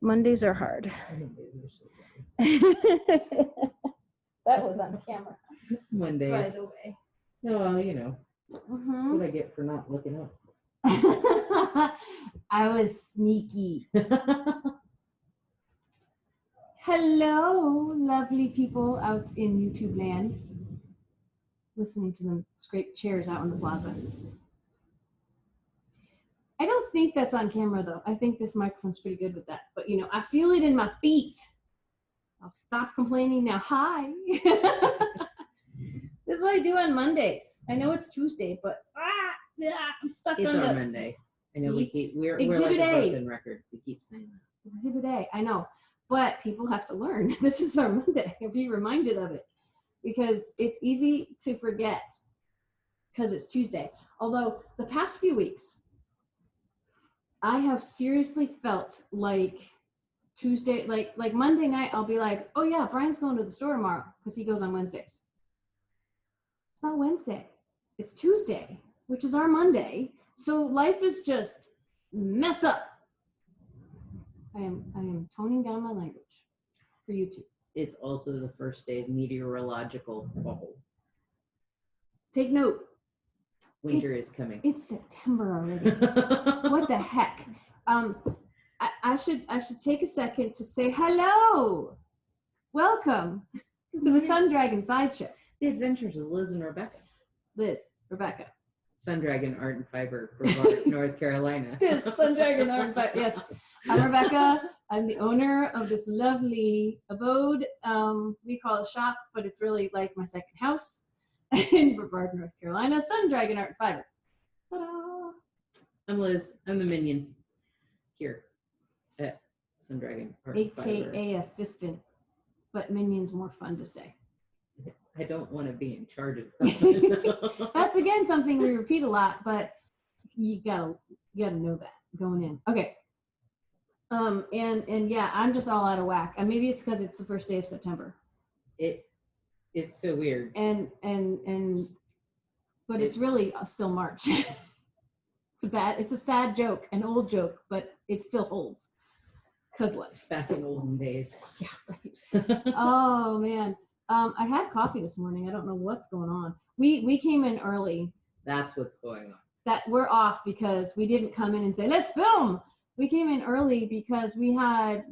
Mondays are hard. Mondays are so That was on camera. Mondays. By the way. No, you know. That's what I get for not looking up. I was sneaky. Hello, lovely people out in YouTube land. Listening to them scrape chairs out in the plaza. I don't think that's on camera though. I think this microphone's pretty good with that. But you know, I feel it in my feet. I'll stop complaining now. Hi. This is what I do on Mondays. I know it's Tuesday, but I'm stuck on It's the our Monday. I know we're like Exhibit a A. broken record. We keep saying that. Exhibit A, I know. But people have to learn. This is our Monday. And be reminded of it. Because it's easy to forget because it's Tuesday. Although the past few weeks, I have seriously felt like Tuesday, like Monday night, I'll be like, oh yeah, Brian's going to the store tomorrow because he goes on Wednesdays. It's not Wednesday. It's Tuesday, which is our Monday. So life is just messed up. I am toning down my language for you two. It's also the first day of meteorological bubble. Take note. Winter is coming. It's September already. What the heck? I should take a second to say hello. Welcome to the Sun Dragon Sideshow. The Adventures of Liz and Rebecca. Liz, Rebecca. Sun Dragon Art and Fiber, Brevard, North Carolina. Yes, Sun Dragon Art and Fiber. Yes, I'm Rebecca. I'm the owner of this lovely abode. We call it shop, but it's really like my second house in Brevard, North Carolina. Sun Dragon Art and Fiber. Ta-da! I'm Liz. I'm the minion here at Sun Dragon Art and Fiber. AKA assistant, but minion's more fun to say. I don't want to be in charge of that. That's again something we repeat a lot, but you gotta know that going in. Okay. And yeah, I'm just all out of whack. And maybe it's because it's the first day of September. It's so weird. But it's really still March. It's a sad joke, an old joke, but it still holds. Cause life. Back in olden days. Yeah, right. Oh man. I had coffee this morning. I don't know what's going on. We came in early. That's what's going on. That we're off because we didn't come in and say, let's film. We came in early because we had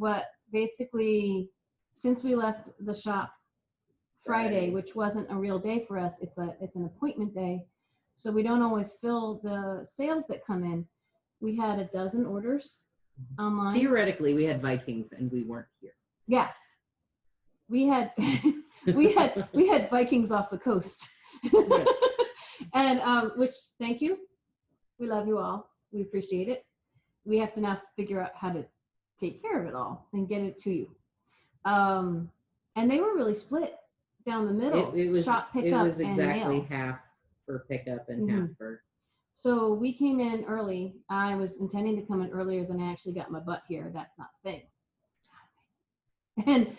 basically since we left the shop Friday, which wasn't a real day for us. It's an appointment day. So we don't always fill the sales that come in. We had a dozen orders online. Theoretically, we had Vikings and we weren't here. Yeah. We had we had Vikings off the coast. Yeah. And which thank you. We love you all. We appreciate it. We have to now figure out how to take care of it all and get it to you. And they were really split down the middle. It was shop pickup. It was and exactly mail. half for pickup and half for. So we came in early. I was intending to come in earlier than I actually got my butt here. That's not a thing. And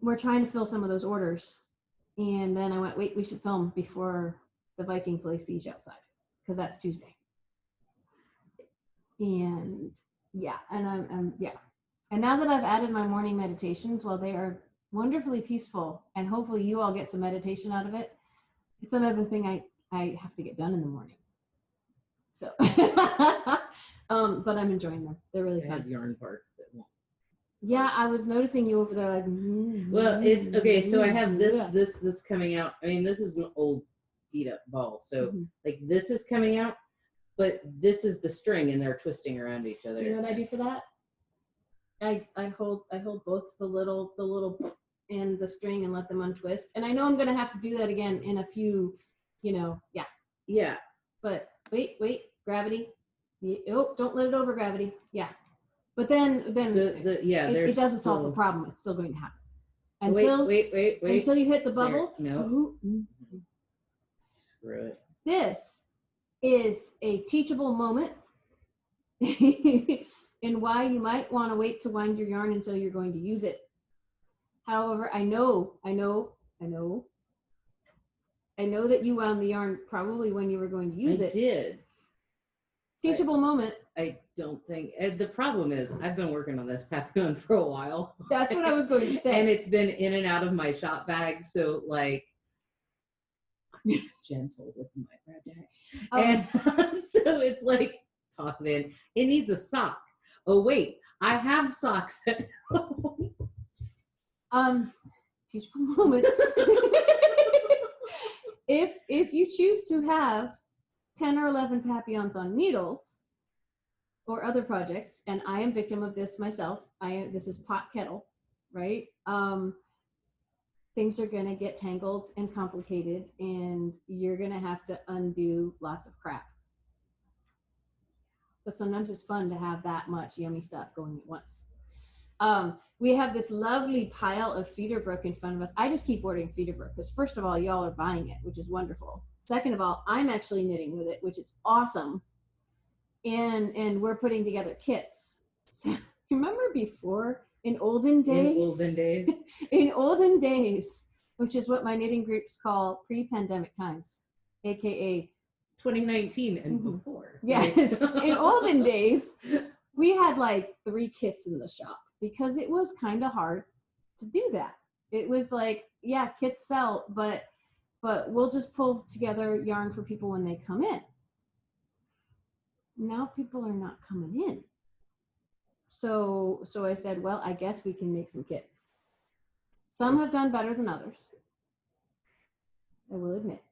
we're trying to fill some of those orders. And then I went, wait, we should film before the Vikings lay siege outside because that's Tuesday. And yeah, and I'm yeah. And now that I've added my morning meditations, while they are wonderfully peaceful, and hopefully you all get some meditation out of it, it's another thing I have to get done in the morning. So, but I'm enjoying them. They're really fun. Yarn part that won't. Yeah, I was noticing you over there. Like, well, it's okay. So I have this coming out. I mean, this is an old beat up ball. So like this is coming out, but this is the string, and they're twisting around each other. You know what I do for that? I hold both the little and the string and let them untwist. And I know I'm gonna have to do that again in a few, yeah. Yeah. But wait, gravity. Oh, don't let it over gravity. Yeah. But then it doesn't solve the problem. It's still going to happen. Wait. Until you hit the bubble. There, no. Screw it. This is a teachable moment in why you might want to wait to wind your yarn until you're going to use it. However, I know that you wound the yarn probably when you were going to use it. I did. Teachable moment. I don't think the problem is I've been working on this Papillon for a while. That's what I was going to say. And it's been in and out of my shop bag, so like I'm gentle with my projects. And so it's like toss it in. It needs a sock. Oh wait, I have socks at home. Teachable moment. If you choose to have 10 or 11 Papillons on needles or other projects, and I am victim of this myself. This is pot kettle, right? Things are gonna get tangled and complicated, and you're gonna have to undo lots of crap. But sometimes it's fun to have that much yummy stuff going at once. We have this lovely pile of Feederbrook in front of us. I just keep ordering Feederbrook because first of all, y'all are buying it, which is wonderful. Second of all, I'm actually knitting with it, which is awesome. And we're putting together kits. So, remember before in olden days, in olden days, which is what my knitting groups call pre-pandemic times, aka 2019 and before. Yes, in olden days, we had like 3 kits in the shop because it was kind of hard to do that. It was like, yeah, kits sell, but we'll just pull together yarn for people when they come in. Now people are not coming in. So I said, well, I guess we can make some kits. Some have done better than others, I will admit.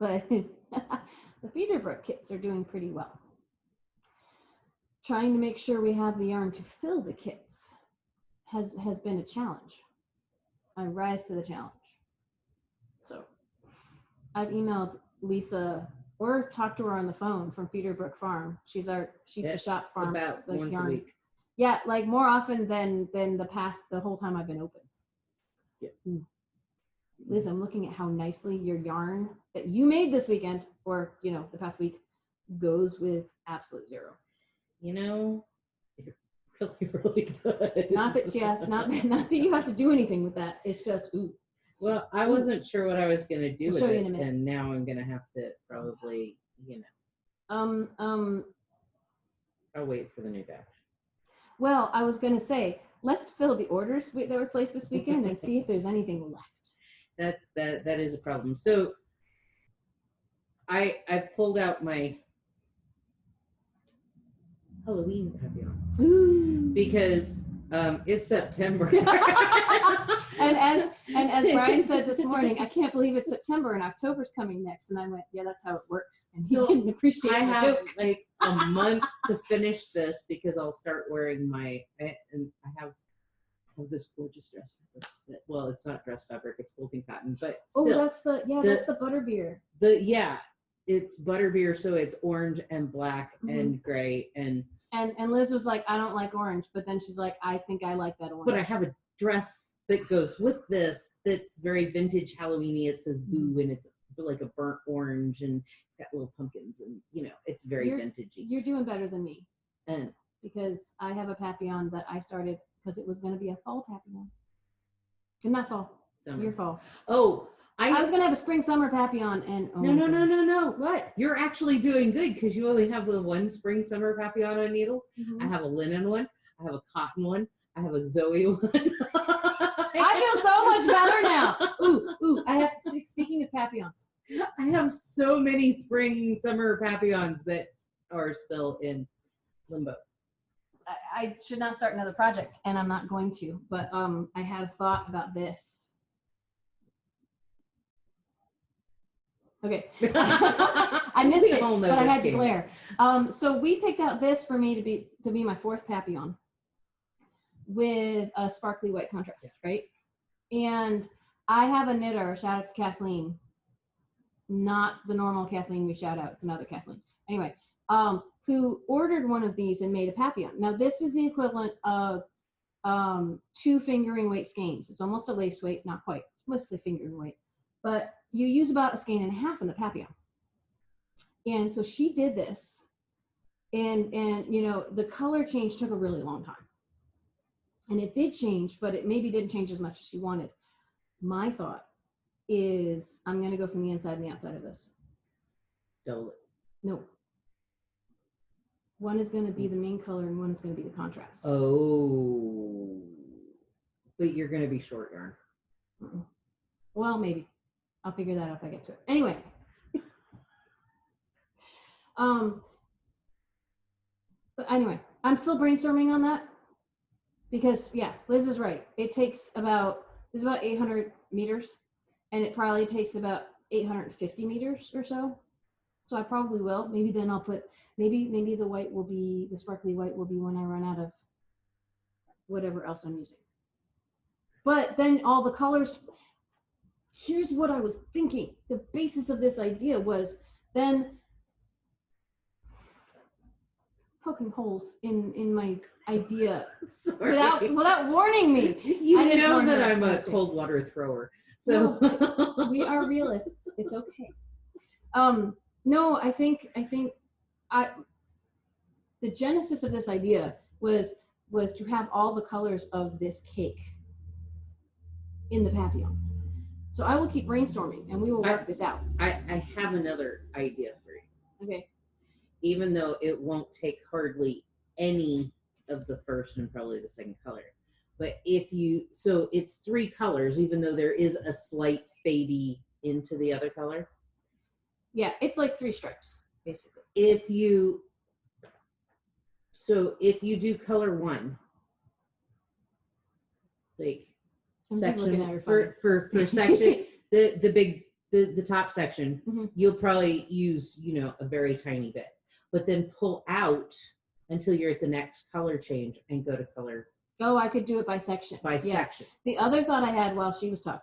But the Feederbrook kits are doing pretty well. Trying to make sure we have the yarn to fill the kits has been a challenge. I rise to the challenge. So I've emailed Lisa or talked to her on the phone from Feederbrook Farm. She's our sheep to shop farm. About like once yarn. a week. Yeah, like more often than the whole time I've been open. Yeah. Liz, I'm looking at how nicely your yarn that you made this weekend, or the past week, goes with Absolute Zero. It really does. Not that she has, not that you have to do anything with that. It's just ooh. Well, I wasn't sure what I was gonna do with it, and now I'm gonna have to probably, I'll wait for the new batch. Well, I was gonna say, let's fill the orders that were placed this weekend and see if there's anything left. That is a problem. So I've pulled out my Halloween Papillon because it's September. and as Brian said this morning, I can't believe it's September and October's coming next. And I went, yeah, that's how it works. And he didn't appreciate I the have joke. like a month to finish this because I'll start wearing and I have this gorgeous dress fabric. Well, it's not dress fabric, it's quilting cotton, but still. Oh, that's the butterbeer. It's butterbeer, so it's orange and black and gray and Liz was like, I don't like orange, but then she's like, I think I like that orange. But I have a dress that goes with this that's very vintage Halloweeny. It says boo and it's like a burnt orange and it's got little pumpkins and it's very vintagey. You're doing better than me. And because I have a Papillon that I started because it was going to be a fall Papillon. And not fall. Summer. Your fall. Oh, I was going to have a spring summer Papillon and no. What? You're actually doing good because you only have the one spring summer Papillon on needles. I have a linen one. I have a cotton one. I have a Zoe one. I feel so much better now. Ooh, I have to speaking of Papillons. I have so many spring summer Papillons that are still in limbo. I should not start another project, and I'm not going to, but I had thought about this. Okay. I missed it, but I had to glare. So we picked out this for me to be my 4th Papillon with a sparkly white contrast, right? And I have a knitter, shout out to Kathleen, not the normal Kathleen we shout out, it's another Kathleen. Anyway, who ordered one of these and made a Papillon. Now this is the equivalent of 2 fingering weight skeins. It's almost a lace weight, not quite, it's mostly fingering weight, but you use about a skein and a half in the Papillon. And so she did this, and the color change took a really long time. And it did change, but it maybe didn't change as much as she wanted. My thought is I'm going to go from the inside and the outside of this. Double it. No. One is going to be the main color and one is going to be the contrast. Oh. But you're going to be short yarn. Well, maybe. I'll figure that out if I get to it. Anyway. But anyway, I'm still brainstorming on that because yeah, Liz is right. It's about 800 meters and it probably takes about 850 meters or so. So I probably will. Maybe then I'll put, maybe the sparkly white will be when I run out of whatever else I'm using. But then all the colors, here's what I was thinking. The basis of this idea was then poking holes in my idea without warning me. You know that I'm a cold water thrower. So no, we are realists. It's okay. No, I think the genesis of this idea was to have all the colors of this cake in the Papillon. So I will keep brainstorming and we will work this out. I have another idea for you. Okay. Even though it won't take hardly any of the first and probably the second color. But so it's 3 colors, even though there is a slight fadey into the other color. Yeah, it's like 3 stripes, basically. If you do color 1, like I'm section for section, the top section, you'll probably use, a very tiny bit, but then pull out until you're at the next color change and go to color. Oh, I could do it by section. Section. The other thought I had while she was talking,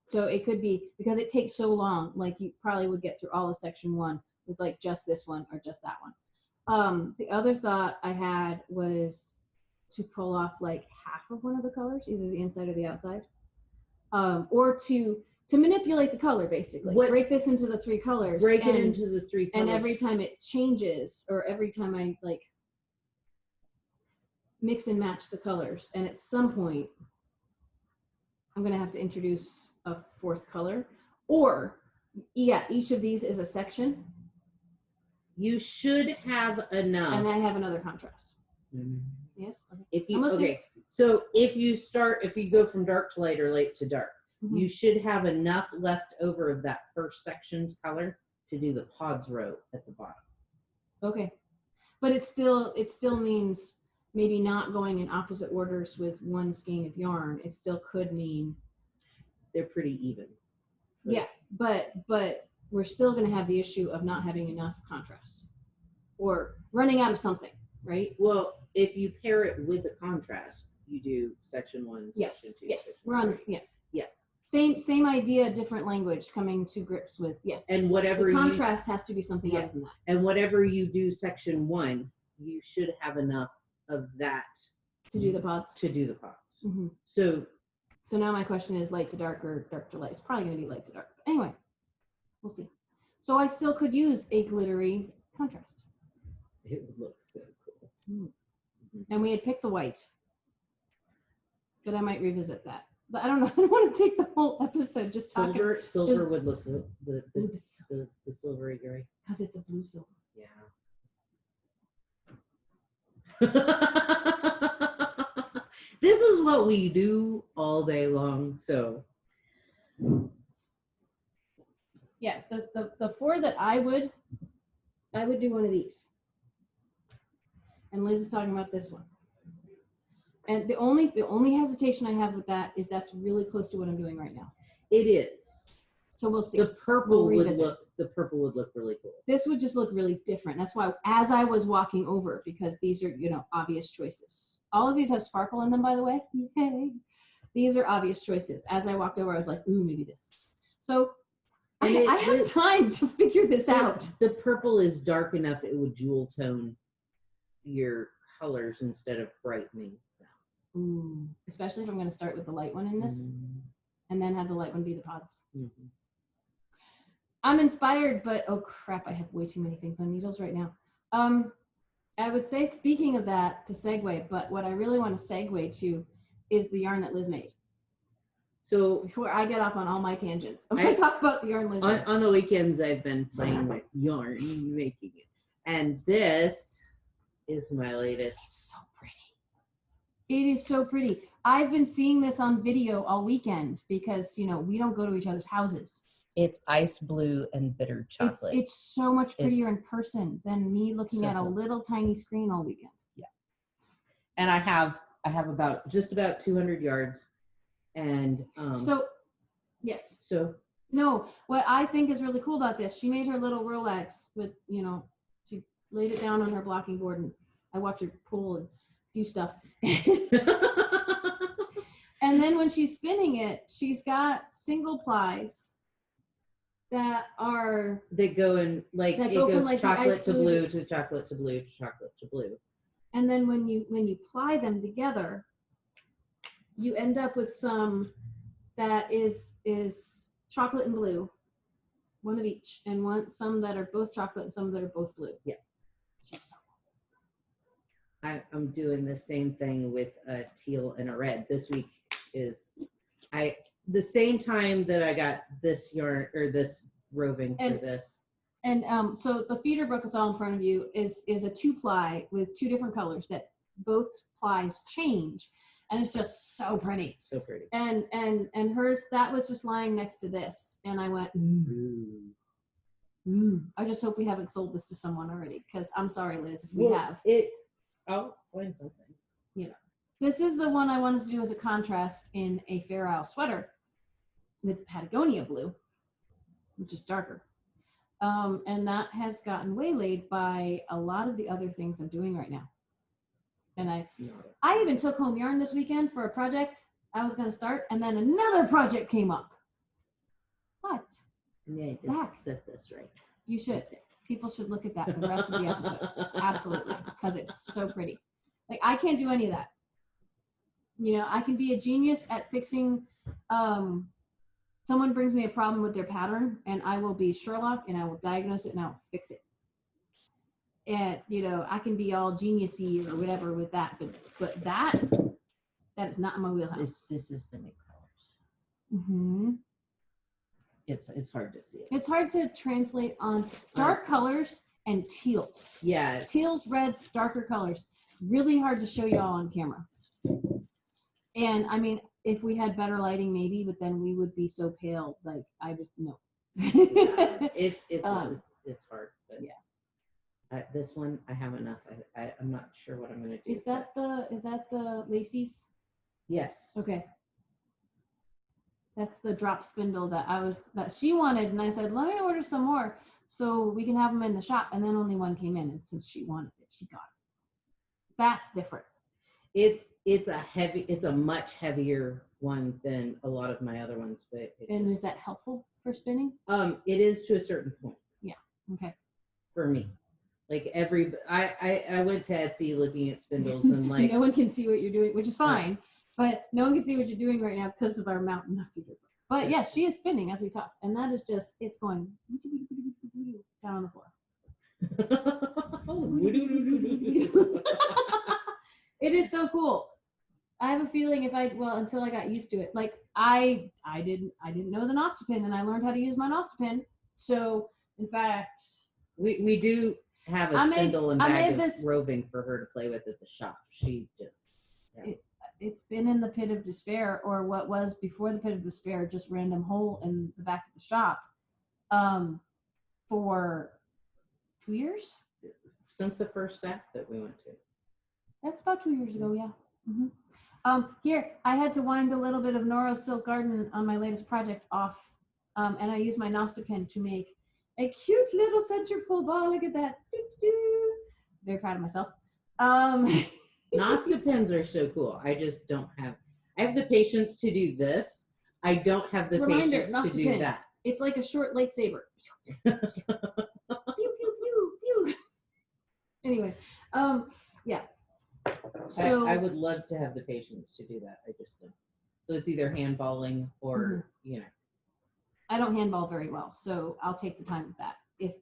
so it could be, because it takes so long, like you probably would get through all of section 1 with like just this one or just that one. The other thought I had was to pull off like half of one of the colors, either the inside or the outside, or to manipulate the color, basically. Break this into the 3 colors. Break it into the 3 colors. And every time it changes, or every time I like mix and match the colors, and at some point I'm going to have to introduce a 4th color, or each of these is a section. You should have enough. And I have another contrast. Yes. Okay. So if you go from dark to light or light to dark, you should have enough left over of that first section's color to do the pods row at the bottom. Okay. But it still means maybe not going in opposite orders with one skein of yarn. It still could mean they're pretty even. Yeah, but we're still going to have the issue of not having enough contrast or running out of something, right? Well, if you pair it with a contrast, you do section 1, section 2. Yes, we're on this. Yeah. Same idea, different language, coming to grips with, yes. And whatever the contrast has to be something other than that. And whatever you do section 1, you should have enough of that to do the pods. So now my question is light to dark or dark to light. It's probably going to be light to dark. But anyway, we'll see. So I still could use a glittery contrast. It would look so cool. And we had picked the white, but I might revisit that. But I don't know. I don't want to take the whole episode just silver would look the silvery gray, because it's a blue silver. Yeah. This is what we do all day long. So yeah, the 4 that I would do one of these. And Liz is talking about this one. And the only hesitation I have with that is that's really close to what I'm doing right now. It is. So we'll see. The purple would look really cool. This would just look really different. That's why as I was walking over, because these are, obvious choices. All of these have sparkle in them, by the way. Yay. These are obvious choices. As I walked over, I was like, ooh, maybe this. So I have time to figure this out. The purple is dark enough it would jewel tone your colors instead of brightening them. Ooh, especially if I'm going to start with the light one in this and then have the light one be the pods. I'm inspired, but oh crap, I have way too many things on needles right now. I would say, speaking of that, to segue, but what I really want to segue to is the yarn that Liz made. So before I get off on all my tangents, I'm going to talk about the yarn Liz made. On the weekends, I've been playing with yarn, making it. And this is my latest. It's so pretty. It is so pretty. I've been seeing this on video all weekend because, you know, we don't go to each other's houses. It's ice blue and bitter chocolate. It's so much prettier in person than me looking at a little tiny screen all weekend. Yeah. And I have about just about 200 yards. And yes. So no, what I think is really cool about this, she made her little Rolex with, you know, she laid it down on her blocking board, and I watch her pull and do stuff. And then when she's spinning it, she's got single plies that go in, like, it goes from, like, chocolate to blue to chocolate to blue to chocolate to blue. And then when you ply them together, you end up with some that is chocolate and blue, one of each, and some that are both chocolate and some that are both blue. Yeah. She's so cool. I'm doing the same thing with a teal and a red. This week is the same time that I got this yarn or this roving for this. And so the feeder book that's all in front of you is a 2-ply with 2 different colors that both plies change, and it's just so pretty. So pretty. And hers, that was just lying next to this, and I went, ooh. I just hope we haven't sold this to someone already, because I'm sorry, Liz, if we have. I'll find something. You know, this is the one I wanted to do as a contrast in a Fair Isle sweater with Patagonia blue, which is darker. And that has gotten waylaid by a lot of the other things I'm doing right now. And I even took home yarn this weekend for a project I was going to start, and then another project came up. What? Yeah, just set this right. You should. Okay. People should look at that for the rest of the episode. Absolutely. Because it's so pretty. Like, I can't do any of that. You know, I can be a genius at fixing, someone brings me a problem with their pattern, and I will be Sherlock, and I will diagnose it, and I will fix it. And, you know, I can be all genius-y or whatever with that, but that is not in my wheelhouse. This is the new colors. Mm-hmm. It's hard to see it. It's hard to translate on dark colors and teals. Yeah. Teals, reds, darker colors. Really hard to show y'all on camera. And, I mean, if we had better lighting, maybe, but then we would be so pale. Like, I just, no. It's hard, but yeah. This one, I have enough. I'm not sure what I'm going to do. Is that the Lacey's? Yes. Okay. That's the drop spindle that she wanted, and I said, let me order some more so we can have them in the shop. And then only one came in, and since she wanted it, she got it. That's different. It's a much heavier one than a lot of my other ones, but is that helpful for spinning? It is to a certain point. Yeah. Okay. For me. Like I went to Etsy looking at spindles, and like no one can see what you're doing, which is fine, but no one can see what you're doing right now because of our mountain of feeder. But yes, she is spinning as we talk, and that is just, it's going down on the floor. It is so cool. I have a feeling until I got used to it. Like I didn't know the Nostropin, and I learned how to use my Nostropin. So in fact, we do have a spindle and bag of roving for her to play with at the shop. She just it's been in the pit of despair, or what was before the pit of despair, just random hole in the back of the shop, for 2 years since the first sack that we went to. That's about 2 years ago, yeah. Mm-hmm. Here I had to wind a little bit of Noro's Silk Garden on my latest project off, and I used my Nostropin to make a cute little center pull ball. Look at that. Very proud of myself. Nostropins are so cool. I just don't have. I have the patience to do this. I don't have the patience to do that. It's like a short lightsaber. Pew, pew, pew, pew. Anyway, yeah. So I would love to have the patience to do that. I just don't. So it's either handballing or, you know. I don't handball very well, so I'll take the time with that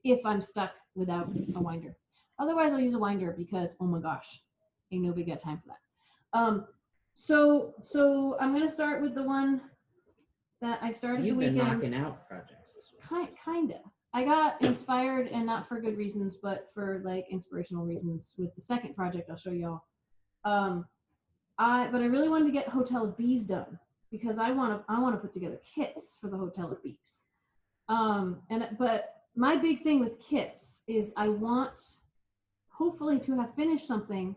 if I'm stuck without a winder. Otherwise, I'll use a winder because, oh my gosh, ain't nobody got time for that. So I'm gonna start with the one that I started the weekend. You've been knocking out projects this week. Kinda. I got inspired, and not for good reasons, but for like inspirational reasons with the second project I'll show y'all. But I really wanted to get Hotel of Bees done because I want to put together kits for the Hotel of Bees. But my big thing with kits is I want hopefully to have finished something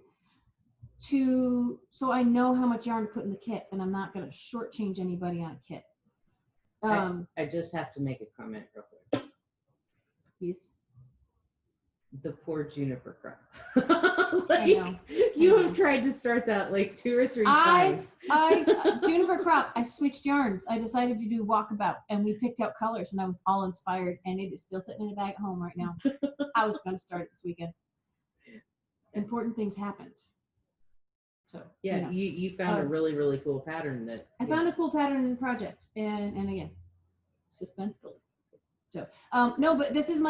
so I know how much yarn to put in the kit, and I'm not going to shortchange anybody on a kit. I just have to make a comment real quick. Please. The poor juniper crop. I know. You have tried to start that like 2 or 3 times. Juniper crop, I switched yarns. I decided to do walkabout, and we picked out colors, and I was all inspired, and it is still sitting in a bag at home right now. I was going to start it this weekend. Important things happened. So yeah, you found a really, really cool pattern that I found a cool pattern in the project, and again, suspense building. So no, but this is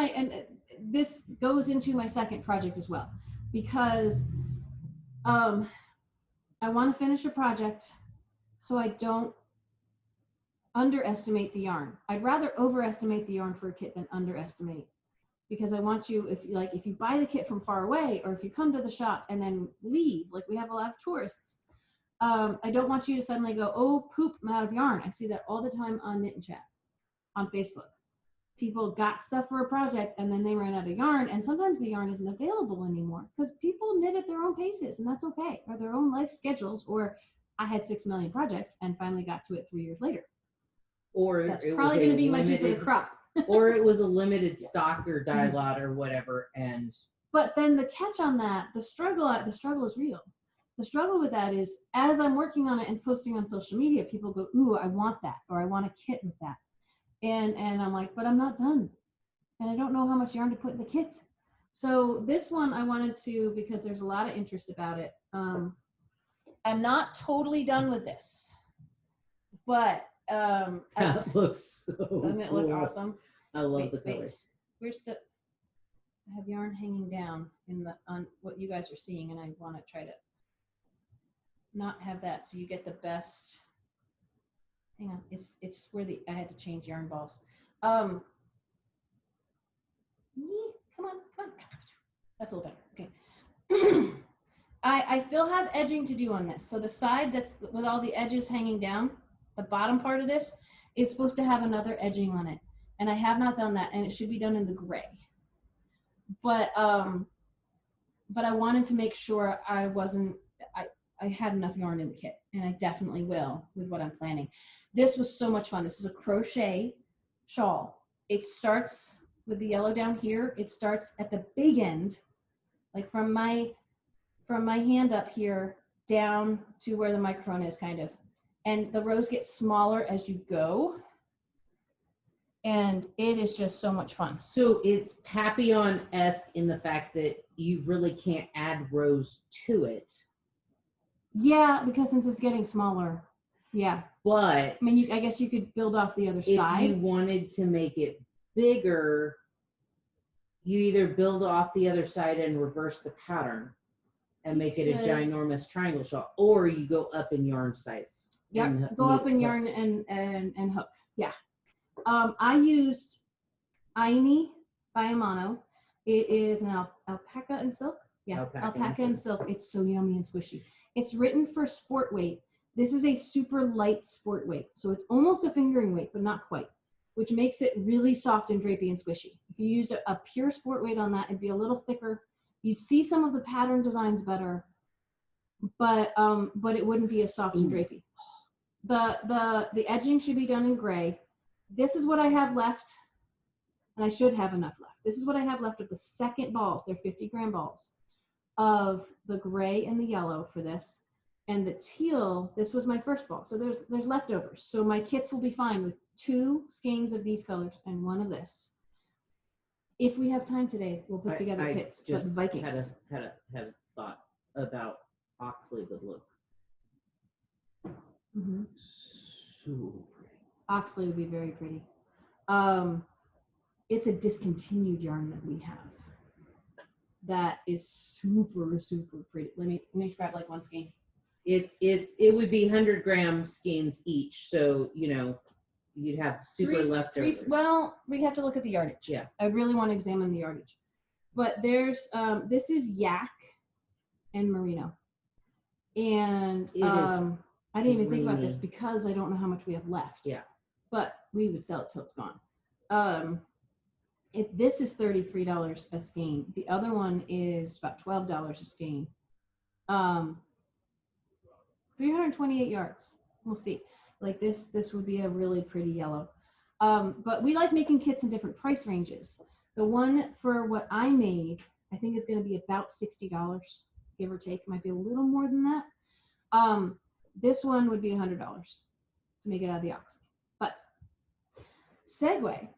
this goes into my second project as well, because I want to finish a project so I don't underestimate the yarn. I'd rather overestimate the yarn for a kit than underestimate, because I want you, if you buy the kit from far away, or if you come to the shop and then leave, like we have a lot of tourists, I don't want you to suddenly go, oh poop, I'm out of yarn. I see that all the time on Knit and Chat on Facebook. People got stuff for a project and then they ran out of yarn, and sometimes the yarn isn't available anymore because people knit at their own paces, and that's okay, or their own life schedules. Or I had 6 million projects and finally got to it 3 years later. Or that's probably going to be my Jupiter crop. Or it was a limited stock or die lot or whatever. But then the catch on that, the struggle is real. The struggle with that is, as I'm working on it and posting on social media, people go, ooh, I want that, or I want a kit with that. And I'm like, but I'm not done. And I don't know how much yarn to put in the kit. So this one I wanted to, because there's a lot of interest about it. I'm not totally done with this, but that looks so doesn't it look awesome? I love the colors. Where's the, I have yarn hanging down on what you guys are seeing, and I want to try to not have that so you get the best. Hang on, it's where I had to change yarn balls. Come on. That's a little better. Okay. I still have edging to do on this. So the side that's with all the edges hanging down, the bottom part of this is supposed to have another edging on it. And I have not done that, and it should be done in the gray. But I wanted to make sure I had enough yarn in the kit, and I definitely will with what I'm planning. This was so much fun. This is a crochet shawl. It starts with the yellow down here. It starts at the big end, like from my hand up here down to where the microphone is, kind of. And the rows get smaller as you go. And it is just so much fun. So it's Papillon-esque in the fact that you really can't add rows to it. Yeah, because since it's getting smaller. Yeah. But I mean, I guess you could build off the other side. If you wanted to make it bigger, you either build off the other side and reverse the pattern and make it a ginormous triangle shawl, or you go up in yarn size. Yep, go up in yarn and hook. Yeah. I used Aini by Amano. It is an alpaca and silk. Yeah, alpaca and silk. It's so yummy and squishy. It's written for sport weight. This is a super light sport weight. So it's almost a fingering weight, but not quite, which makes it really soft and drapey and squishy. If you used a pure sport weight on that, it'd be a little thicker. You'd see some of the pattern designs better, but it wouldn't be as soft and drapey. The edging should be done in gray. This is what I have left, and I should have enough left. This is what I have left of the second balls. They're 50-gram balls of the gray and the yellow for this, and the teal. This was my first ball, so there's leftovers. So my kits will be fine with 2 skeins of these colors and 1 of this. If we have time today, we'll put together kits. Just Vikings had a thought about Oxley would look. Mm-hmm. So pretty. Oxley would be very pretty. It's a discontinued yarn that we have that is super, super pretty. Let me just grab like 1 skein. It would be 100-gram skeins each. So, you'd have super leftovers. Well, we have to look at the yardage. Yeah. I really want to examine the yardage. But there's, this is yak and merino. And I didn't even think about this because I don't know how much we have left. Yeah. But we would sell it till it's gone. This is $33 a skein. The other one is about $12 a skein. 328 yards. We'll see. Like this would be a really pretty yellow. But we like making kits in different price ranges. The one for what I made, I think is going to be about $60, give or take. It might be a little more than that. This one would be $100 to make it out of the ox. But segue,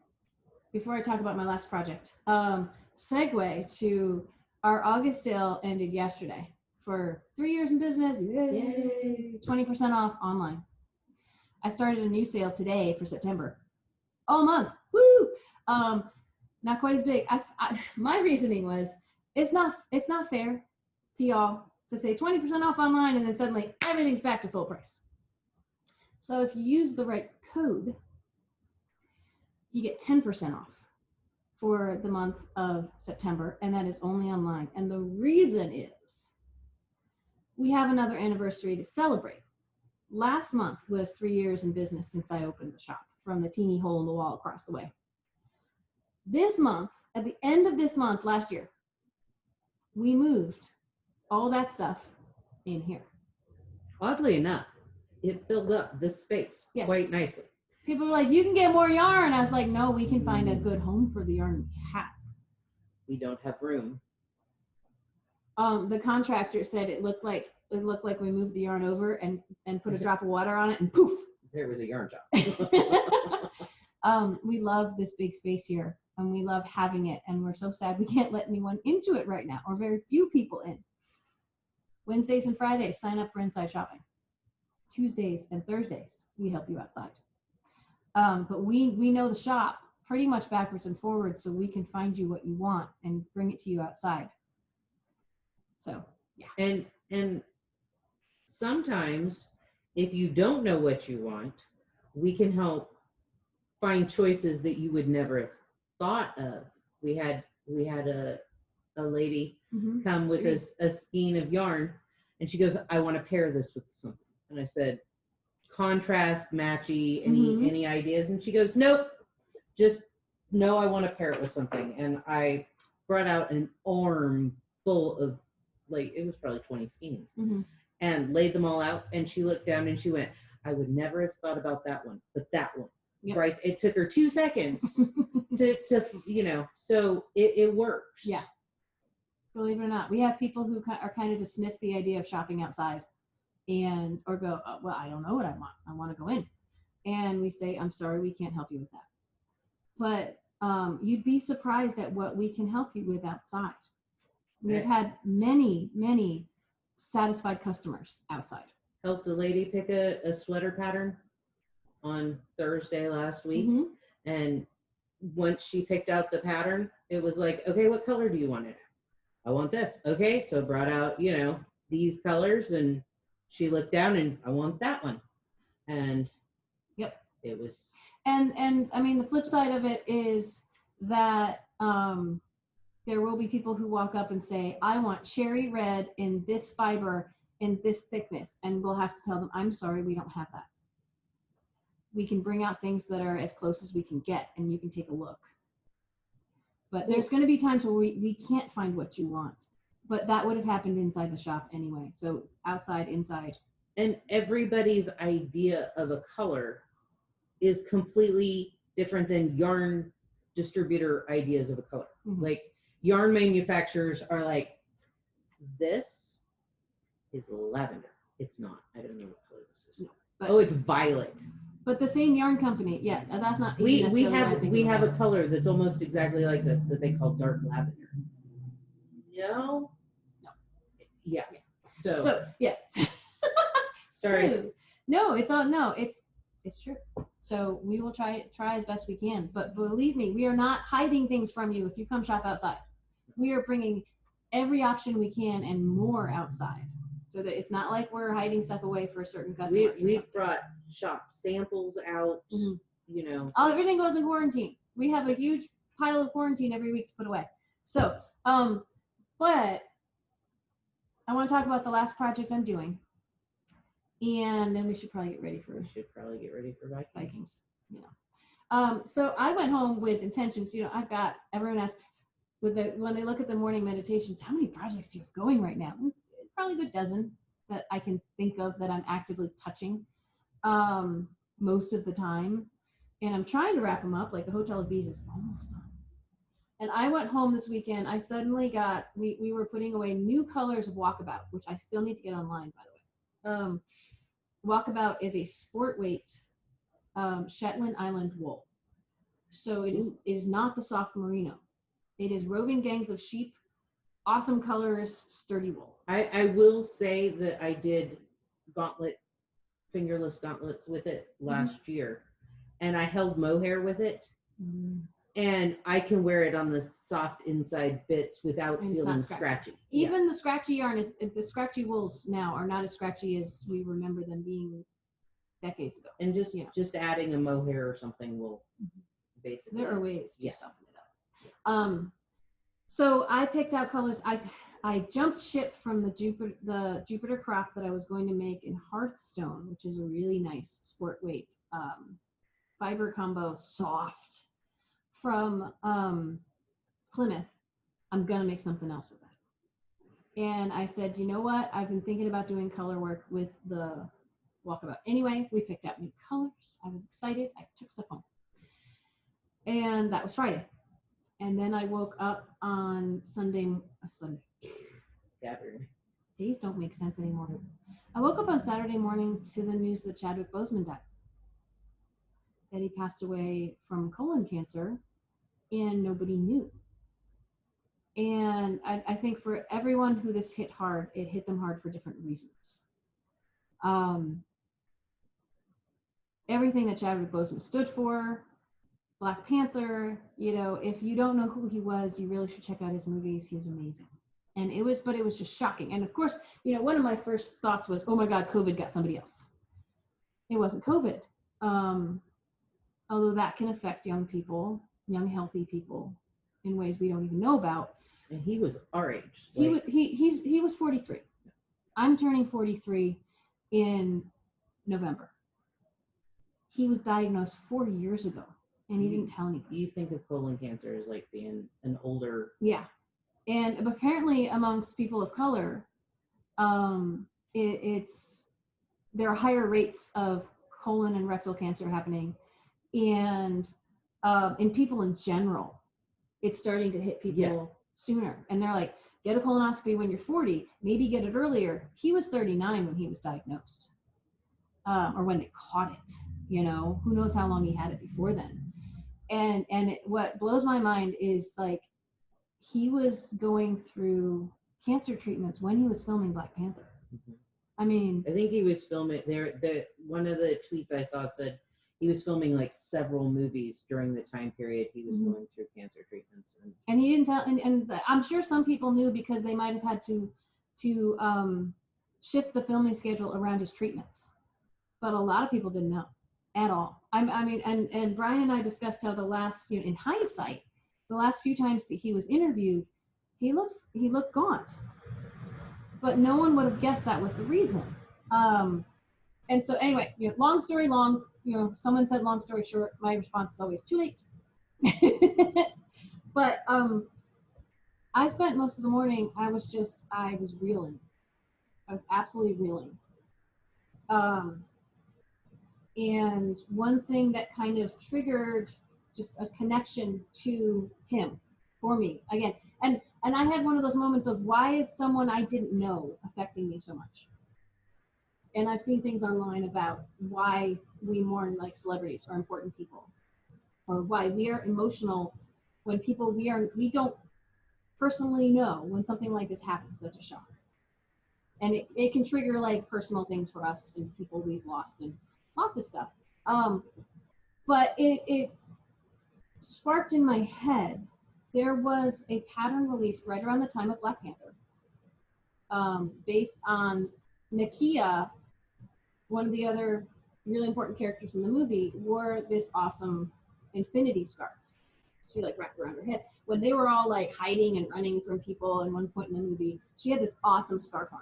before I talk about my last project, segue to our August sale ended yesterday for 3 years in business. Yay! 20% off online. I started a new sale today for September. All month. Woo! Not quite as big. My reasoning was it's not fair to y'all to say 20% off online and then suddenly everything's back to full price. So if you use the right code, you get 10% off for the month of September, and that is only online. And the reason is we have another anniversary to celebrate. Last month was 3 years in business since I opened the shop from the teeny hole in the wall across the way. This month, at the end of this month last year, we moved all that stuff in here. Oddly enough, it filled up this space quite nicely. People were like, you can get more yarn. I was like, no, we can find a good home for the yarn we have. We don't have room. The contractor said it looked like we moved the yarn over and put a drop of water on it and poof. There was a yarn job. We love this big space here and we love having it. And we're so sad we can't let anyone into it right now, or very few people in. Wednesdays and Fridays, sign up for inside shopping. Tuesdays and Thursdays, we help you outside. But we know the shop pretty much backwards and forwards, so we can find you what you want and bring it to you outside. So, yeah. And sometimes if you don't know what you want, we can help find choices that you would never have thought of. We had a lady come with a skein of yarn, and she goes, I want to pair this with something. And I said, contrast, matchy, any ideas? And she goes, nope, just no, I want to pair it with something. And I brought out an arm full of, like, it was probably 20 skeins, and laid them all out. And she looked down and she went, I would never have thought about that one, but that one. Yep. Right. It took her 2 seconds to so it works. Yeah. Believe it or not, we have people who are kind of dismiss the idea of shopping outside or go, oh, well, I don't know what I want. I want to go in. And we say, I'm sorry, we can't help you with that. But you'd be surprised at what we can help you with outside. We've had many, many satisfied customers outside. Helped a lady pick a sweater pattern on Thursday last week. And once she picked out the pattern, it was like, okay, what color do you want it? I want this. Okay, so brought out, these colors, and she looked down and I want that one. And it was. And I mean, the flip side of it is that there will be people who walk up and say, I want cherry red in this fiber, in this thickness. And we'll have to tell them, I'm sorry, we don't have that. We can bring out things that are as close as we can get, and you can take a look. But there's going to be times where we can't find what you want. But that would have happened inside the shop anyway. So outside, inside. And everybody's idea of a color is completely different than yarn distributor ideas of a color. Like, yarn manufacturers are like, this is lavender. It's not. I don't know what color this is. No, but, it's violet. But the same yarn company, that's not. We have a color that's almost exactly like this that they call dark lavender. No. Yeah. So yeah. Sorry. True. No, it's true. So we will try as best we can. But believe me, we are not hiding things from you if you come shop outside. We are bringing every option we can and more outside, so that it's not like we're hiding stuff away for a certain customer. We've brought shop samples out. everything goes in quarantine. We have a huge pile of quarantine every week to put away. So, but I want to talk about the last project I'm doing. And then we should probably get ready for Vikings. So I went home with intentions. I've got, everyone asks, when they look at the morning meditations, how many projects do you have going right now? Probably a good dozen that I can think of that I'm actively touching most of the time. And I'm trying to wrap them up. Like the Hotel of Bees is almost done. And I went home this weekend. I suddenly got, we were putting away new colors of Walkabout, which I still need to get online, by the way. Walkabout is a sport weight Shetland Island wool. So it is not the soft merino. It is roving gangs of sheep, awesome colors, sturdy wool. I will say that I did fingerless gauntlets with it last year, and I held mohair with it. And I can wear it on the soft inside bits without feeling scratchy. Even the scratchy yarn the scratchy wools now are not as scratchy as we remember them being decades ago. And just adding a mohair or something will basically. There are ways to soften it up. So I picked out colors. I jumped ship from the Jupiter crop that I was going to make in Hearthstone, which is a really nice sport weight fiber combo, soft. From Plymouth. I'm gonna make something else with that. And I said, you know what? I've been thinking about doing color work with the Walkabout. Anyway, we picked out new colors. I was excited. I took stuff home. And that was Friday. And then I woke up on Sunday. Saturday. Days don't make sense anymore. I woke up on Saturday morning to the news that Chadwick Boseman died. That he passed away from colon cancer, and nobody knew. And I think for everyone who this hit hard, it hit them hard for different reasons. Everything that Chadwick Boseman stood for, Black Panther, if you don't know who he was, you really should check out his movies. He was amazing. And it was just shocking. And of course, one of my first thoughts was, oh my God, COVID got somebody else. It wasn't COVID. Although that can affect young people, young healthy people, in ways we don't even know about. And he was our age. He was 43. I'm turning 43 in November. He was diagnosed 4 years ago, and he didn't tell anybody. You think of colon cancer as like being an older. Yeah, and apparently amongst people of color, there are higher rates of colon and rectal cancer happening. And in people in general, it's starting to hit people sooner. And they're like, get a colonoscopy when you're 40, maybe get it earlier. He was 39 when he was diagnosed, or when they caught it. Who knows how long he had it before then. And what blows my mind is like he was going through cancer treatments when he was filming Black Panther. I mean, I think he was filming one of the tweets I saw said he was filming like several movies during the time period he was going through cancer treatments. And he didn't tell, and I'm sure some people knew because they might have had to shift the filming schedule around his treatments. But a lot of people didn't know at all. I mean, and Brian and I discussed how the last, in hindsight, the last few times that he was interviewed, he looked gaunt. But no one would have guessed that was the reason. And so anyway, long story long, someone said long story short, my response is always too late. But I spent most of the morning, I was reeling. I was absolutely reeling. And one thing that kind of triggered just a connection to him for me again. And I had one of those moments of, why is someone I didn't know affecting me so much? And I've seen things online about why we mourn like celebrities or important people, or why we are emotional when people we don't personally know when something like this happens. That's a shock. And it can trigger like personal things for us and people we've lost and lots of stuff. But it sparked in my head, there was a pattern released right around the time of Black Panther, based on Nakia, one of the other, really important characters in the movie wore this awesome infinity scarf. She like wrapped around her head. When they were all like hiding and running from people at one point in the movie, she had this awesome scarf on.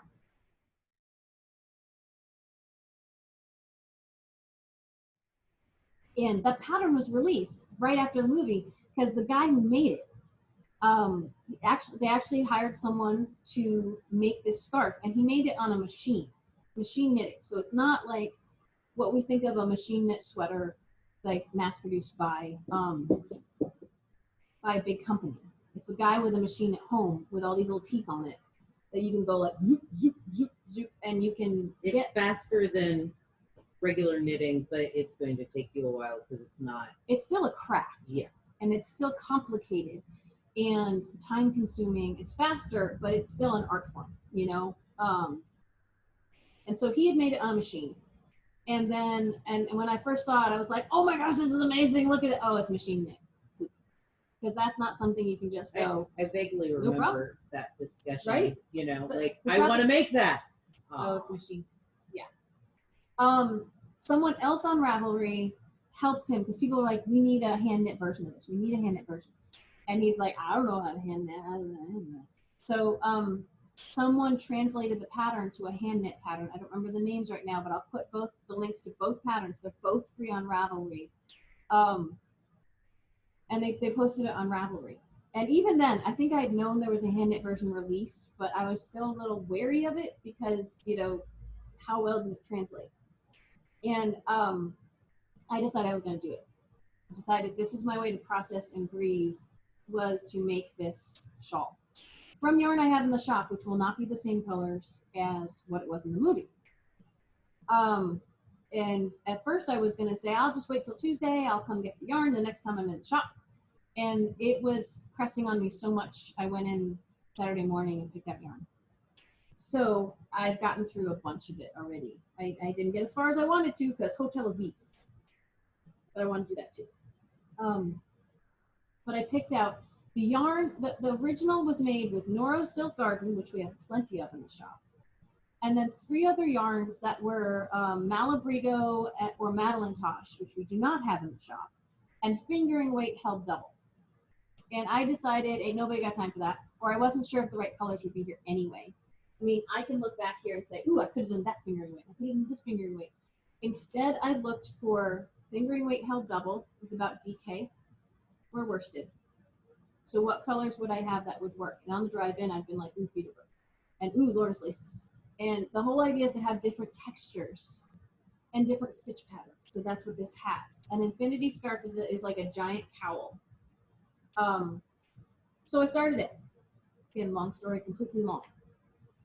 And that pattern was released right after the movie because the guy who made it, they actually hired someone to make this scarf, and he made it on a machine knitting. So it's not like what we think of a machine knit sweater, like mass produced by a big company. It's a guy with a machine at home with all these little teeth on it that you can go like zoop, zoop, zoop, zoop, and you can. It's faster than regular knitting, but it's going to take you a while because it's not. It's still a craft. Yeah. And it's still complicated and time consuming. It's faster, but it's still an art form, you know? And so he had made it on a machine. And then, and when I first saw it, I was like, oh my gosh, this is amazing. Look at it. Oh, it's machine knit. Because that's not something you can just go. I vaguely remember that discussion. Right? You know, like, I want to make that. Oh, it's machine. Yeah. Someone else on Ravelry helped him because people were like, we need a hand knit version of this. We need a hand knit version. And he's like, I don't know how to hand knit. I don't know. So someone translated the pattern to a hand knit pattern. I don't remember the names right now, but I'll put both the links to both patterns. They're both free on Ravelry. And they posted it on Ravelry. And even then, I think I had known there was a hand knit version released, but I was still a little wary of it because, you know, how well does it translate? And I decided I was going to do it. I decided this was my way to process and grieve, was to make this shawl from yarn I had in the shop, which will not be the same colors as what it was in the movie. And at first I was going to say, I'll just wait till Tuesday. I'll come get the yarn the next time I'm in the shop. And it was pressing on me so much. I went in Saturday morning and picked up yarn. So I've gotten through a bunch of it already. I didn't get as far as I wanted to because Hotel of Beats, but I want to do that too. But I picked out the yarn. The original was made with Noro Silk Garden, which we have plenty of in the shop, and then 3 other yarns that were Malabrigo or Madelinetosh, which we do not have in the shop, and fingering weight held double. And I decided, ain't nobody got time for that, or I wasn't sure if the right colors would be here anyway. I mean, I can look back here and say, ooh, I could have done that fingering weight. I could have done this fingering weight. Instead, I looked for fingering weight held double, is about DK, or worsted. So what colors would I have that would work? And on the drive in, I've been like, ooh, Feederburg. And ooh, Lawrence Laces. And the whole idea is to have different textures and different stitch patterns, because that's what this has. An infinity scarf is like a giant cowl. So I started it. Again, long story, completely long.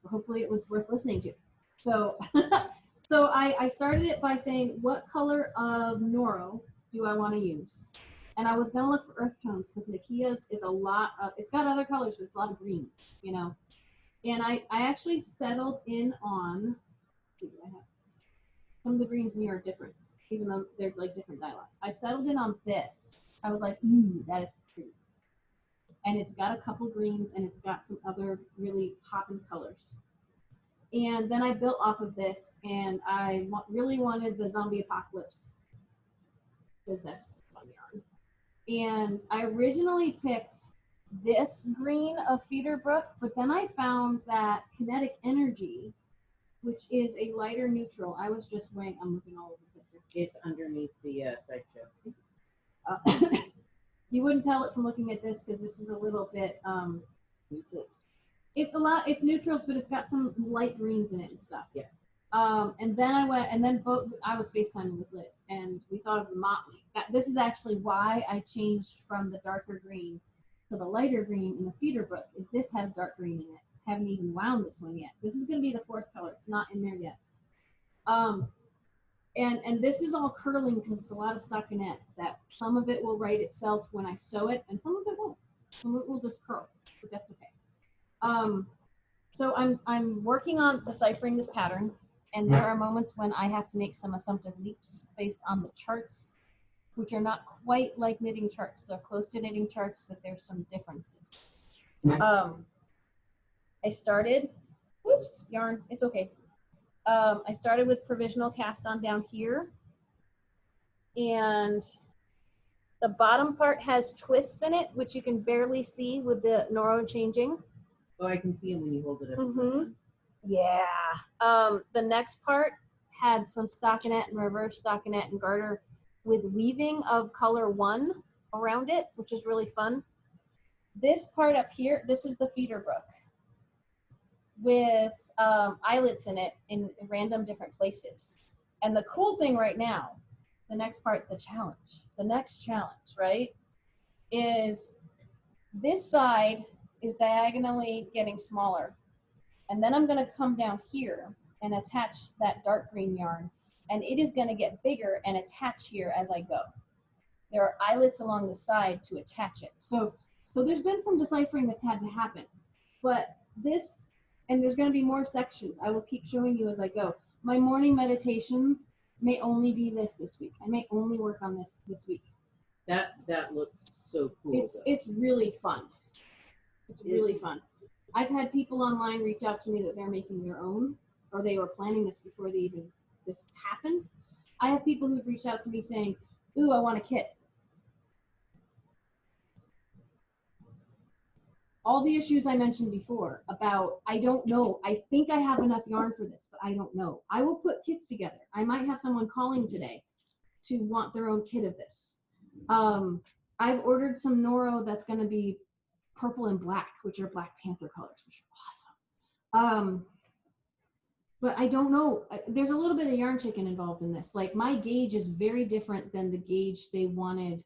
Hopefully it was worth listening to. So, so I started it by saying, what color of Noro do I want to use? And I was going to look for earth tones because Nikia's is a lot of, it's got other colors, but it's a lot of greens, you know. And I actually settled in on, some of the greens in here are different, even though they're like different dye lots. I settled in on this. I was like, ooh, that is pretty. And it's got a couple greens and it's got some other really popping colors. And then I built off of this, and I really wanted the zombie apocalypse because that's just a fun yarn. And I originally picked this green of Feederbrook, but then I found that Kinetic Energy, which is a lighter neutral. I was just weighing, I'm looking all over the picture. It's underneath the Sideshow. You wouldn't tell it from looking at this because this is a little bit neutral. It's neutrals, but it's got some light greens in it and stuff. Yeah. And then I went, and then I was FaceTiming with Liz, and we thought of the motley. This is actually why I changed from the darker green to the lighter green in the Feederbrook, is this has dark green in it. Haven't even wound this one yet. This is going to be the 4th color. It's not in there yet. And this is all curling because it's a lot of stockinette. That some of it will right itself when I sew it, and some of it won't. Some of it will just curl, but that's okay. So I'm working on deciphering this pattern, and there are moments when I have to make some assumptive leaps based on the charts, which are not quite like knitting charts. They're close to knitting charts, but there's some differences. I started, whoops, yarn, it's okay. I started with provisional cast on down here, And the bottom part has twists in it, which you can barely see with the Noro changing. Oh, I can see them when you hold it up. Mm-hmm. Yeah. The next part had some stockinette and reverse stockinette and garter with weaving of color 1 around it, which is really fun. This part up here, this is the feeder brook with eyelets in it in random different places. And the cool thing right now, the next part, the next challenge, right, is this side is diagonally getting smaller. And then I'm going to come down here and attach that dark green yarn. And it is going to get bigger and attach here as I go. There are eyelets along the side to attach it. So there's been some deciphering that's had to happen. But this, and there's going to be more sections. I will keep showing you as I go. My morning meditations may only be this week. I may only work on this week. That looks so cool. It's really fun. It's really fun. I've had people online reach out to me that they're making their own, or they were planning this before this happened. I have people who've reached out to me saying, ooh, I want a kit. All the issues I mentioned before about, I don't know, I think I have enough yarn for this, but I don't know. I will put kits together. I might have someone calling today to want their own kit of this. I've ordered some Noro that's going to be purple and black, which are Black Panther colors, which are awesome. But I don't know. There's a little bit of yarn chicken involved in this. Like, my gauge is very different than the gauge they wanted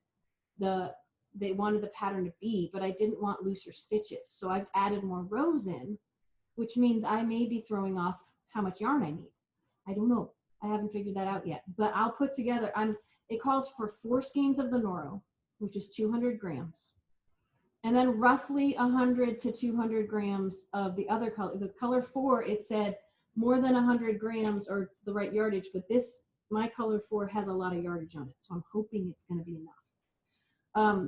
the pattern to be, but I didn't want looser stitches. So I've added more rows in, which means I may be throwing off how much yarn I need. I don't know. I haven't figured that out yet, but I'll put together, it calls for 4 skeins of the Noro, which is 200 grams. And then roughly 100 to 200 grams of the other color. The color 4, it said more than 100 grams or the right yardage, but my color 4 has a lot of yardage on it. So I'm hoping it's going to be enough.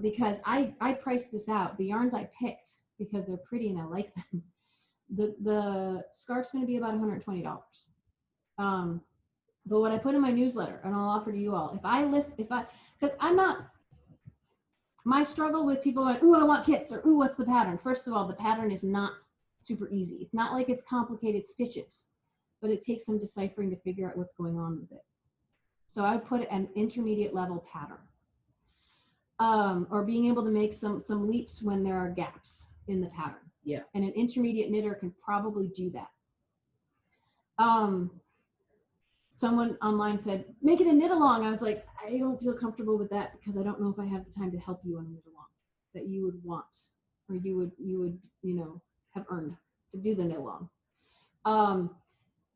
Because I priced this out. The yarns I picked, because they're pretty and I like them, the scarf's going to be about $120. But what I put in my newsletter, and I'll offer to you all, because my struggle with people going, ooh, I want kits, or ooh, what's the pattern? First of all, the pattern is not super easy. It's not like it's complicated stitches, but it takes some deciphering to figure out what's going on with it. So I would put an intermediate level pattern. Or being able to make some leaps when there are gaps in the pattern. Yeah. And an intermediate knitter can probably do that. Someone online said, make it a knit along. I was like, I don't feel comfortable with that because I don't know if I have the time to help you on a knit along that you would want, or you would, have earned to do the knit along.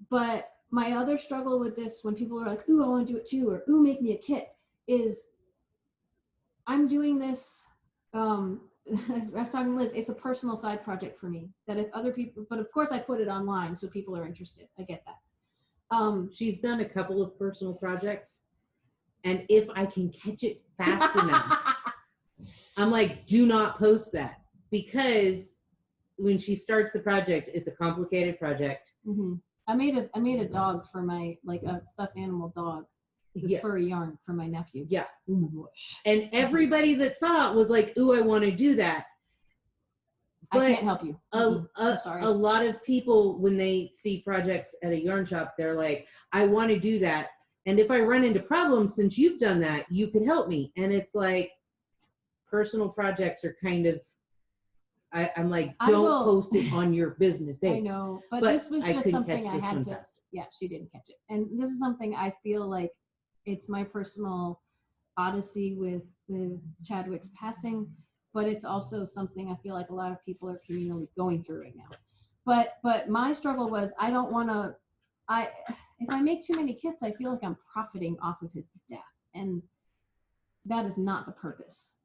But my other struggle with this, when people are like, ooh, I want to do it too, or ooh, make me a kit, is I'm doing this, as I was talking to Liz, it's a personal side project for me that if other people, but of course I put it online so people are interested. I get that. She's done a couple of personal projects, and if I can catch it fast enough, I'm like, do not post that, because when she starts the project, it's a complicated project. Mm-hmm. I made a dog for my, like a stuffed animal dog with furry yarn for my nephew. Yeah. Oh my gosh. And everybody that saw it was like, ooh, I want to do that. But I can't help you. A lot of people, when they see projects at a yarn shop, they're like, I want to do that. And if I run into problems, since you've done that, you could help me. And it's like, personal projects are kind of, I'm like, don't post it on your business page. I know, but this was just something I had to, yeah, she didn't catch it. And this is something I feel like it's my personal odyssey with Chadwick's passing, but it's also something I feel like a lot of people are communally going through right now. But my struggle was, I don't want to, if I make too many kits, I feel like I'm profiting off of his death, and that is not the purpose.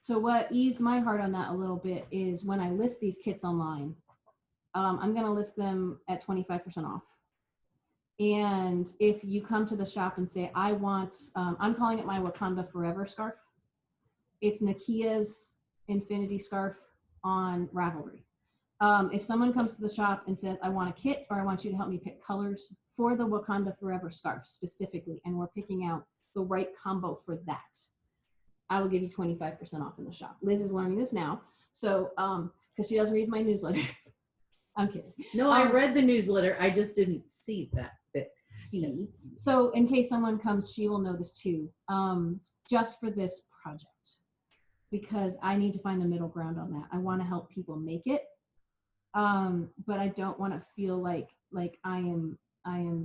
So what eased my heart on that a little bit is when I list these kits online, I'm going to list them at 25% off. And if you come to the shop and say, I want, I'm calling it my Wakanda Forever scarf. It's Nakia's Infinity scarf on Ravelry. If someone comes to the shop and says, I want a kit, or I want you to help me pick colors for the Wakanda Forever scarf specifically, and we're picking out the right combo for that, I will give you 25% off in the shop. Liz is learning this now. So, because she doesn't read my newsletter. I'm kidding. No, I read the newsletter. I just didn't see that bit. See. So in case someone comes, she will know this too. Just for this project, because I need to find a middle ground on that. I want to help people make it, but I don't want to feel like I am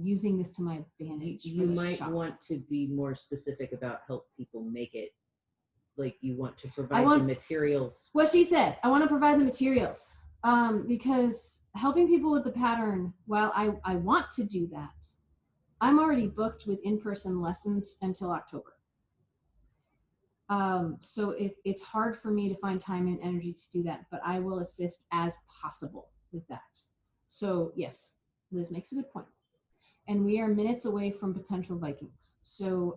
using this to my advantage. You might want to be more specific about help people make it. Like you want to provide the materials. What she said. I want to provide the materials. Because helping people with the pattern, while I want to do that, I'm already booked with in-person lessons until October. So it's hard for me to find time and energy to do that, but I will assist as possible with that. So yes, Liz makes a good point. And we are minutes away from potential Vikings. So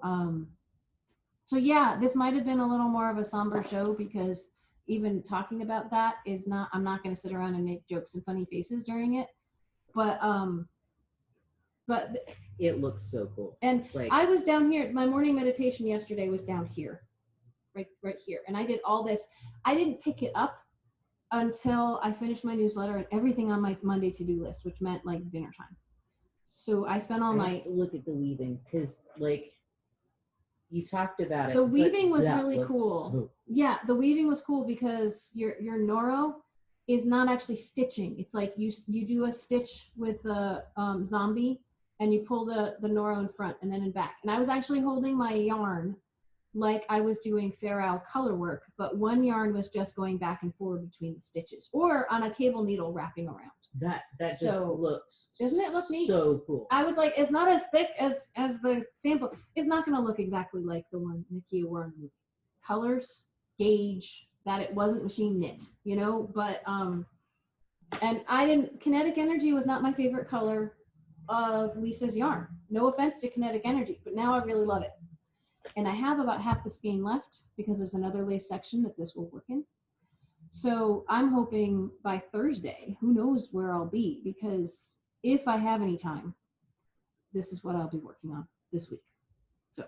yeah, this might have been a little more of a somber show because even talking about that is not, I'm not going to sit around and make jokes and funny faces during it, but it looks so cool. And I was down here, my morning meditation yesterday was down here, right here. And I did all this. I didn't pick it up until I finished my newsletter and everything on my Monday to-do list, which meant like dinner time. So I spent all night. Look at the weaving. Cause you talked about it. The weaving was really cool. Yeah, the weaving was cool because your Noro is not actually stitching. It's like you do a stitch with the zombie and you pull the Noro in front and then in back. And I was actually holding my yarn like I was doing Fair color work, but one yarn was just going back and forward between the stitches or on a cable needle wrapping around. That just looks, doesn't it look neat? So cool. I was like, it's not as thick as the sample. It's not going to look exactly like the one Nakia wore in the movie. Colors, gauge, that it wasn't machine knit, you know, but, and Kinetic Energy was not my favorite color of Lisa's yarn. No offense to Kinetic Energy, but now I really love it. And I have about half the skein left because there's another lace section that this will work in. So I'm hoping by Thursday, who knows where I'll be, because if I have any time, this is what I'll be working on this week. So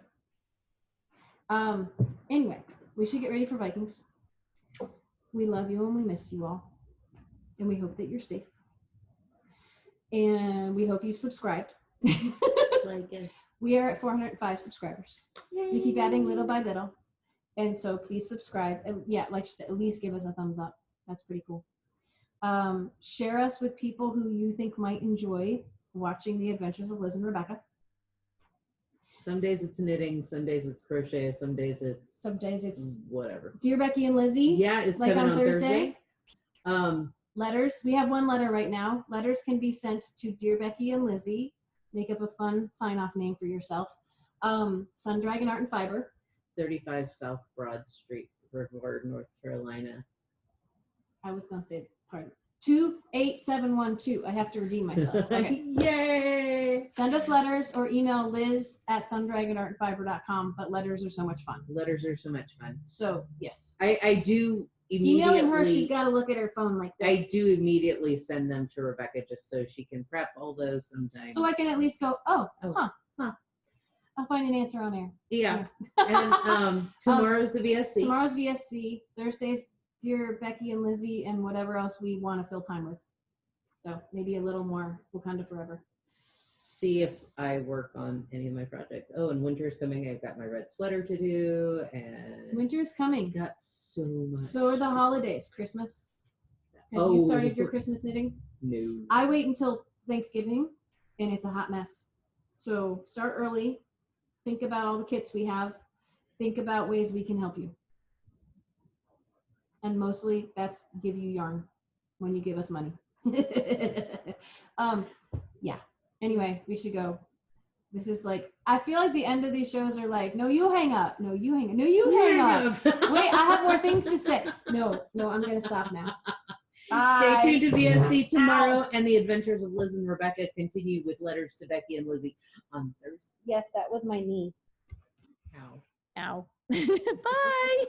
anyway, we should get ready for Vikings. We love you and we miss you all. And we hope that you're safe. And we hope you've subscribed. Like us. We are at 405 subscribers. Yay. We keep adding little by little. And so please subscribe. Yeah, like you said, at least give us a thumbs up. That's pretty cool. Share us with people who you think might enjoy watching the adventures of Liz and Rebecca. Some days it's knitting, some days it's crochet, some days it's whatever. Dear Becky and Lizzy. Yeah, it's like on Thursday. Letters. We have one letter right now. Letters can be sent to Dear Becky and Lizzy. Make up a fun sign-off name for yourself. Sun Dragon Art and Fiber. 35 South Broad Street, Brevard, North Carolina. I was going to say, pardon. 28712. I have to redeem myself. Okay. Yay! Send us letters or email liz@sundragonartandfiber.com, but letters are so much fun. Letters are so much fun. So, yes. I do immediately... Emailing her, she's got to look at her phone like this. I do immediately send them to Rebecca just so she can prep all those sometimes. So I can at least go, huh. I'll find an answer on air. Yeah. And tomorrow's the VSC. Tomorrow's VSC. Thursday's Dear Becky and Lizzy and whatever else we want to fill time with. So maybe a little more Wakanda Forever. See if I work on any of my projects. Oh, and winter's coming. I've got my red sweater to do. And winter's coming. Got so much. So are the holidays. Christmas. Have you started your Christmas knitting? No. I wait until Thanksgiving and it's a hot mess. So start early. Think about all the kits we have. Think about ways we can help you. And mostly that's give you yarn when you give us money. Yeah. Anyway, we should go. This is like, I feel like the end of these shows are like, no, you hang up. No, you hang up. No, you hang up. Wait, I have more things to say. No, I'm going to stop now. Bye. Stay tuned to VSC tomorrow. And the adventures of Liz and Rebecca continue with letters to Becky and Lizzy on Thursday. Yes, that was my knee. Ow. Ow. Bye.